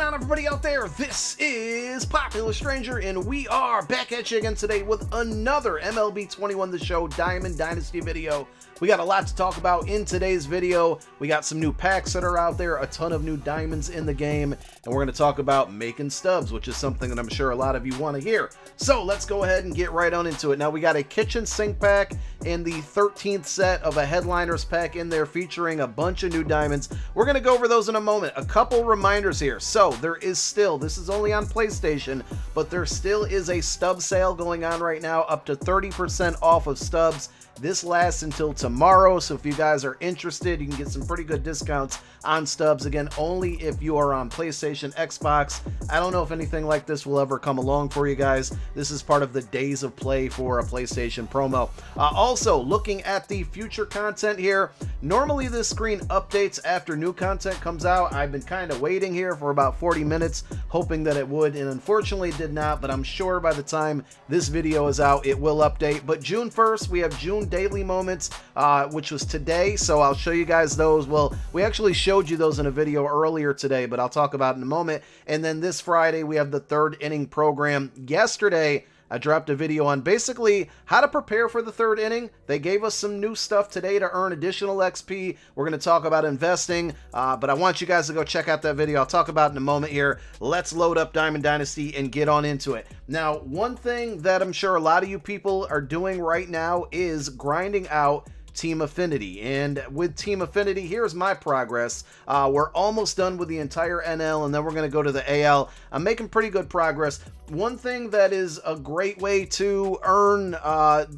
on, everybody out there? This is Popular Stranger, and we are back at you again today with another MLB 21 The Show Diamond Dynasty video. We got a lot to talk about in today's video. We got some new packs that are out there, a ton of new diamonds in the game, and we're going to talk about making stubs, which is something that I'm sure a lot of you want to hear. So let's go ahead and get right on into it. Now we got a kitchen sink pack and the 13th set of a headliners pack in there featuring a bunch of new diamonds. We're going to go over those in a moment. A couple reminders here. So there is still, this is only on PlayStation, but there still is a stub sale going on right now, up to 30% off of stubs. This lasts until tomorrow, so if you guys are interested, you can get some pretty good discounts on stubs. Again, only if you are on PlayStation, Xbox. I don't know if anything like this will ever come along for you guys. This is part of the days of play for a PlayStation promo. Also, looking at the future content here, normally this screen updates after new content comes out. I've been kind of waiting here for about 40 minutes, hoping that it would, and unfortunately it did not, but I'm sure by the time this video is out, it will update. But June 1st, we have June daily moments, which was today, so I'll show you guys those. Well, we actually showed you those in a video earlier today, but I'll talk about it in a moment. And then this Friday we have the third inning program. Yesterday I dropped a video on basically how to prepare for the third inning. They gave us some new stuff today to earn additional XP. We're going to talk about investing, but I want you guys to go check out that video. I'll talk about it in a moment here. Let's load up Diamond Dynasty and get on into it. Now, one thing that I'm sure a lot of you people are doing right now is grinding out Team Affinity. And with Team Affinity, here's my progress. We're almost done with the entire NL, and then we're going to go to the AL. I'm making pretty good progress. One thing that is a great way to earn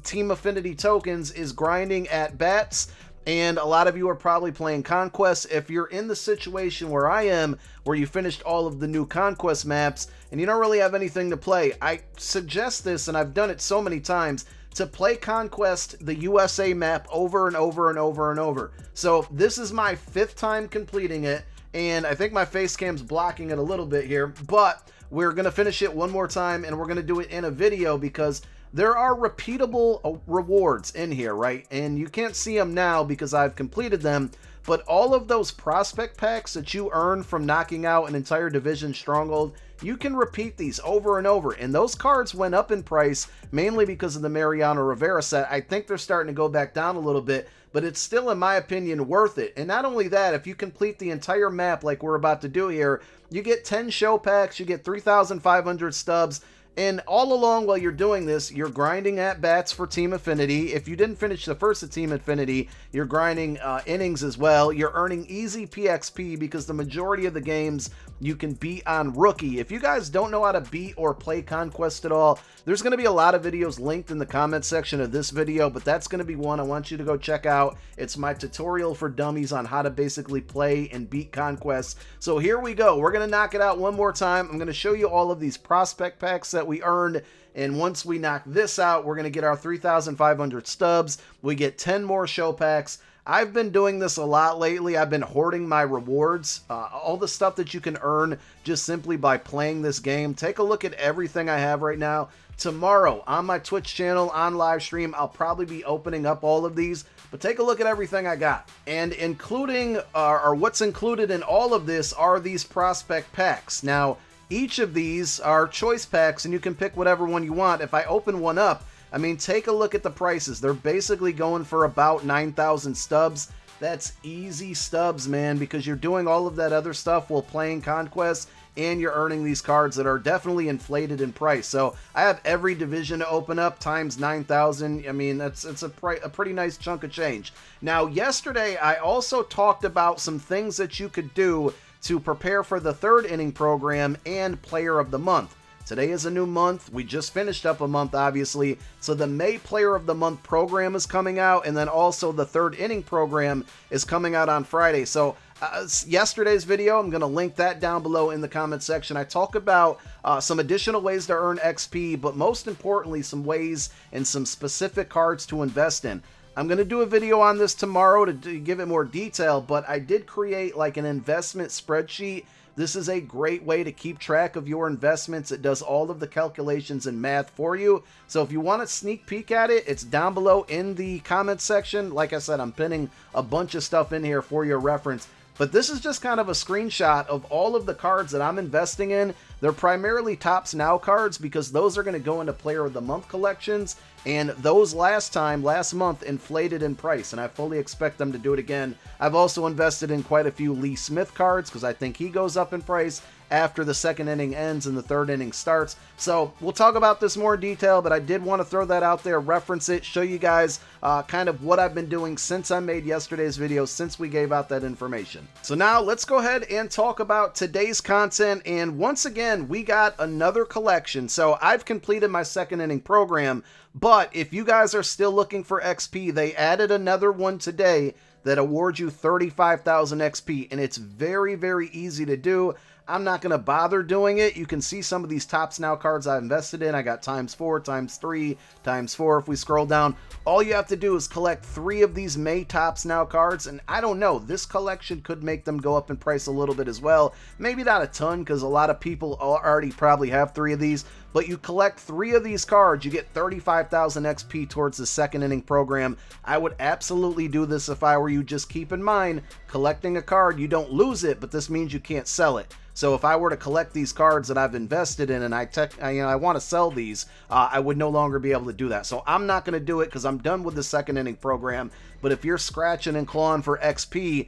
Team Affinity tokens is grinding at bats. And a lot of you are probably playing Conquest. If you're in the situation where I am, where you finished all of the new Conquest maps and you don't really have anything to play, I suggest this, and I've done it so many times, to play Conquest, the USA map, over and over and over and over. So this is my 5th time completing it, and I think my face cam's blocking it a little bit here, but we're going to finish it one more time, and we're going to do it in a video because there are repeatable rewards in here, right? And you can't see them now because I've completed them, but all of those prospect packs that you earn from knocking out an entire division stronghold, you can repeat these over and over. And those cards went up in price mainly because of the Mariano Rivera set. I think they're starting to go back down a little bit, but it's still, in my opinion, worth it. And not only that, if you complete the entire map like we're about to do here, you get 10 show packs, you get 3,500 stubs. And all along while you're doing this, you're grinding at bats for Team Affinity. If you didn't finish the first of Team Affinity, you're grinding innings as well. You're earning easy PXP because the majority of the games you can beat on Rookie. If you guys don't know how to beat or play Conquest at all, there's going to be a lot of videos linked in the comment section of this video, but that's going to be one I want you to go check out. It's my tutorial for dummies on how to basically play and beat Conquest. So here we go. We're going to knock it out one more time. I'm going to show you all of these prospect packs that we earned, and once we knock this out, we're going to get our 3,500 stubs. We get 10 more show packs. I've been doing this a lot lately. I've been hoarding my rewards, all the stuff that you can earn just simply by playing this game. Take a look at everything I have right now. Tomorrow on my Twitch channel, on live stream, I'll probably be opening up all of these, but take a look at everything I got. And including, or what's included in all of this are these prospect packs. Now, each of these are choice packs, and you can pick whatever one you want. If I open one up, I mean, take a look at the prices. They're basically going for about 9,000 stubs. That's easy stubs, man, because you're doing all of that other stuff while playing Conquest, and you're earning these cards that are definitely inflated in price. So I have every division to open up times 9,000. I mean, it's a pretty nice chunk of change. Now, yesterday, I also talked about some things that you could do to prepare for the third inning program and Player of the Month. Today is a new month. We just finished up a month, obviously. So the May Player of the Month program is coming out, and then also the third inning program is coming out on Friday. So yesterday's video, I'm going to link that down below in the comment section. I talk about some additional ways to earn XP, but most importantly, some ways and some specific cards to invest in. I'm going to do a video on this tomorrow to give it more detail, but I did create like an investment spreadsheet. This is a great way to keep track of your investments. It does all of the calculations and math for you. So if you want a sneak peek at it, it's down below in the comment section. Like I said, I'm pinning a bunch of stuff in here for your reference. But this is just kind of a screenshot of all of the cards that I'm investing in. They're primarily Topps Now cards because those are going to go into Player of the Month collections, and those last month inflated in price, and I fully expect them to do it again. I've also invested in quite a few Lee Smith cards because I think he goes up in price after the second inning ends and the third inning starts. So we'll talk about this more in detail, but I did want to throw that out there, reference it, show you guys kind of what I've been doing since I made yesterday's video, since we gave out that information. So now let's go ahead and talk about today's content. And once again, we got another collection. So I've completed my second inning program, but if you guys are still looking for XP, they added another one today that awards you 35,000 XP, and it's very, very easy to do. I'm not going to bother doing it. You can see some of these Topps Now cards I invested in. I got ×4, ×3, ×4. If we scroll down, all you have to do is collect 3 of these May Topps Now cards, and I don't know, this collection could make them go up in price a little bit as well. Maybe not a ton, because a lot of people already probably have 3 of these, but you collect 3 of these cards, you get 35,000 XP towards the second inning program. I would absolutely do this if I were you. Just keep in mind, collecting a card, you don't lose it, but this means you can't sell it. So if I were to collect these cards that I've invested in and I want to sell these, I would no longer be able to do that. So I'm not going to do it because I'm done with the second inning program. But if you're scratching and clawing for XP,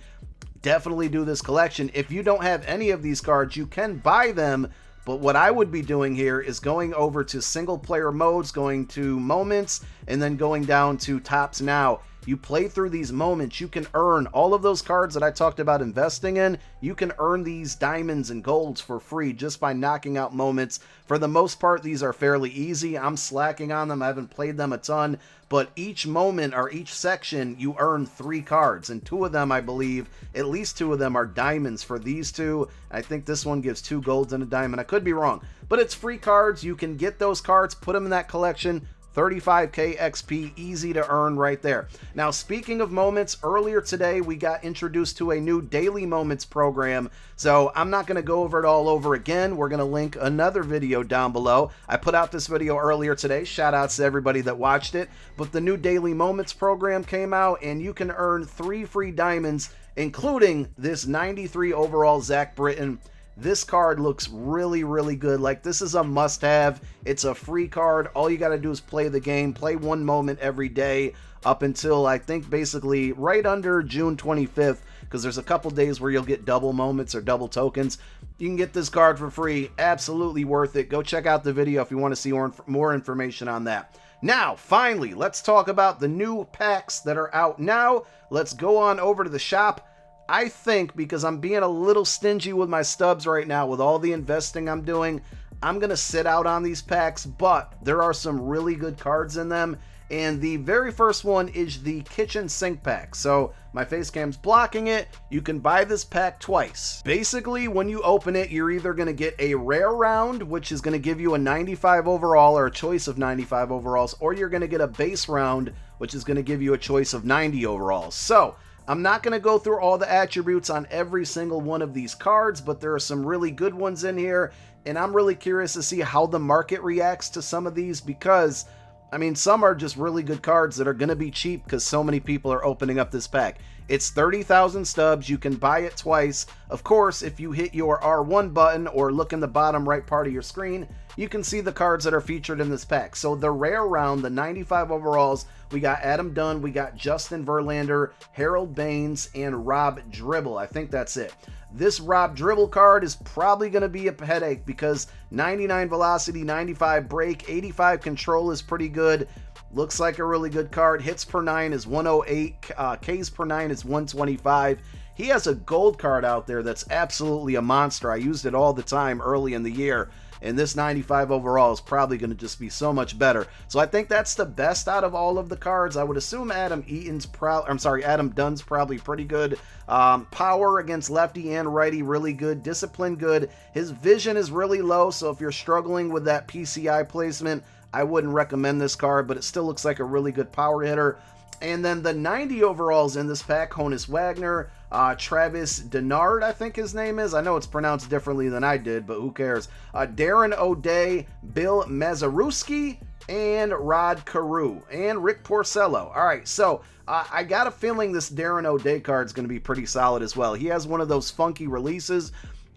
definitely do this collection. If you don't have any of these cards, you can buy them. But what I would be doing here is going over to single player modes, going to moments, and then going down to Topps Now. You play through these moments, you can earn all of those cards that I talked about investing in. You can earn these diamonds and golds for free just by knocking out moments. For the most part, these are fairly easy. I'm slacking on them. I haven't played them a ton, but each moment or each section, you earn 3 cards, and 2 of them, I believe, at least 2 of them are diamonds for these 2. I think this one gives 2 golds and a diamond. I could be wrong, but it's free cards. You can get those cards, put them in that collection. 35k XP, easy to earn right there. Now, speaking of moments, earlier today we got introduced to a new daily moments program, so I'm not going to go over it all over again. We're going to link another video down below. I put out this video earlier today. Shout outs to everybody that watched it. But the new daily moments program came out, and you can earn 3 free diamonds, including this 93 overall Zach Britton. This card looks really, really good. Like, this is a must-have. It's a free card. All you got to do is play the game. Play 1 moment every day up until, I think, basically right under June 25th, because there's a couple days where you'll get double moments or double tokens. You can get this card for free. Absolutely worth it. Go check out the video if you want to see more information on that. Now, finally, let's talk about the new packs that are out now. Let's go on over to the shop. I think, because I'm being a little stingy with my stubs right now with all the investing I'm doing, I'm going to sit out on these packs, but there are some really good cards in them. And the very first one is the kitchen sink pack. So my face cam's blocking it. You can buy this pack twice. Basically, when you open it, you're either going to get a rare round, which is going to give you a 95 overall or a choice of 95 overalls, or you're going to get a base round, which is going to give you a choice of 90 overalls. So I'm not going to go through all the attributes on every single one of these cards, but there are some really good ones in here, and I'm really curious to see how the market reacts to some of these, because, I mean, some are just really good cards that are going to be cheap because so many people are opening up this pack. It's 30,000 stubs. You can buy it twice. Of course, if you hit your R1 button or look in the bottom right part of your screen, you can see the cards that are featured in this pack. So the rare round, the 95 overalls, we got Adam Dunn, we got Justin Verlander, Harold Baines, and Rob Dribble. I think that's it. This Rob Dribble card is probably going to be a headache because 99 velocity, 95 break, 85 control is pretty good. Looks like a really good card. Hits per 9 is 108. Ks per 9 is 125. He has a gold card out there that's absolutely a monster. I used it all the time early in the year. And this 95 overall is probably going to just be so much better. So I think that's the best out of all of the cards. I would assume Adam Dunn's probably pretty good. Power against lefty and righty, really good. Discipline, good. His vision is really low, so if you're struggling with that PCI placement, I wouldn't recommend this card, but it still looks like a really good power hitter. And then the 90 overalls in this pack, Honus Wagner, Travis Denard, I think his name is. I know it's pronounced differently than I did, but who cares? Darren O'Day, Bill Mazeruski, and Rod Carew, and Rick Porcello. All right, so I got a feeling this Darren O'Day card is going to be pretty solid as well. He has one of those funky releases.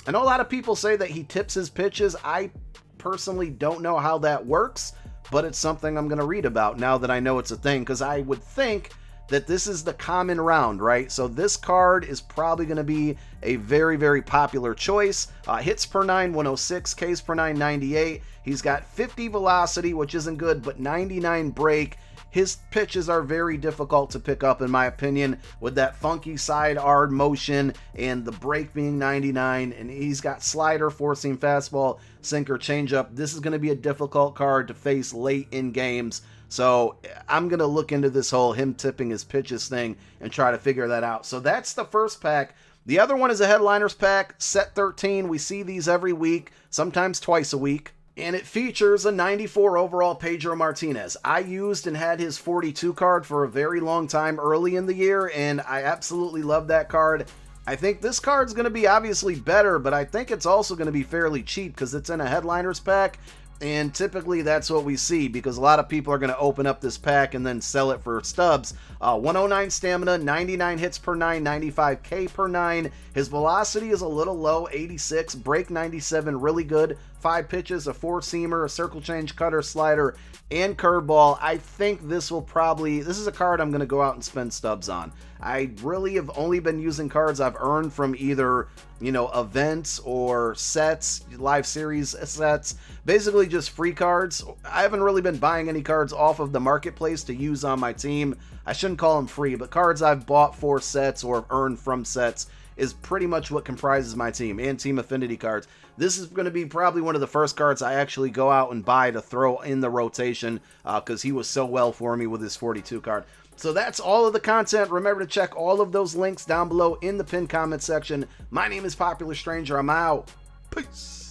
I know a lot of people say that he tips his pitches. I personally don't know how that works, but it's something I'm going to read about now that I know it's a thing, because I would think that this is the common round, right? So this card is probably going to be a very, very popular choice. Hits per 9, 106, Ks per 9, 98. He's got 50 velocity, which isn't good, but 99 break. His pitches are very difficult to pick up, in my opinion, with that funky side arm motion and the break being 99. And he's got slider, four-seam fastball, sinker, changeup. This is going to be a difficult card to face late in games. So I'm going to look into this whole him tipping his pitches thing and try to figure that out. So that's the first pack. The other one is a headliners pack, set 13. We see these every week, sometimes twice a week. And it features a 94 overall Pedro Martinez. I used and had his 42 card for a very long time early in the year, and I absolutely love that card. I think this card's going to be obviously better, but I think it's also going to be fairly cheap because it's in a headliners pack. And typically that's what we see, because a lot of people are going to open up this pack and then sell it for stubs. 109 stamina, 99 hits per 9, 95 K per 9. His velocity is a little low, 86. Break 97, really good. 5 pitches, a four-seamer, a circle change, cutter, slider, and curveball. I think this is a card I'm going to go out and spend stubs on. I really have only been using cards I've earned from either, events or sets, live series sets, basically just free cards. I haven't really been buying any cards off of the marketplace to use on my team. I shouldn't call them free, but cards I've bought for sets or earned from sets is pretty much what comprises my team, and team affinity cards. This is going to be probably one of the first cards I actually go out and buy to throw in the rotation, because he was so well for me with his 42 card. So that's all of the content. Remember to check all of those links down below in the pinned comment section. My name is Popular Stranger. I'm out. Peace.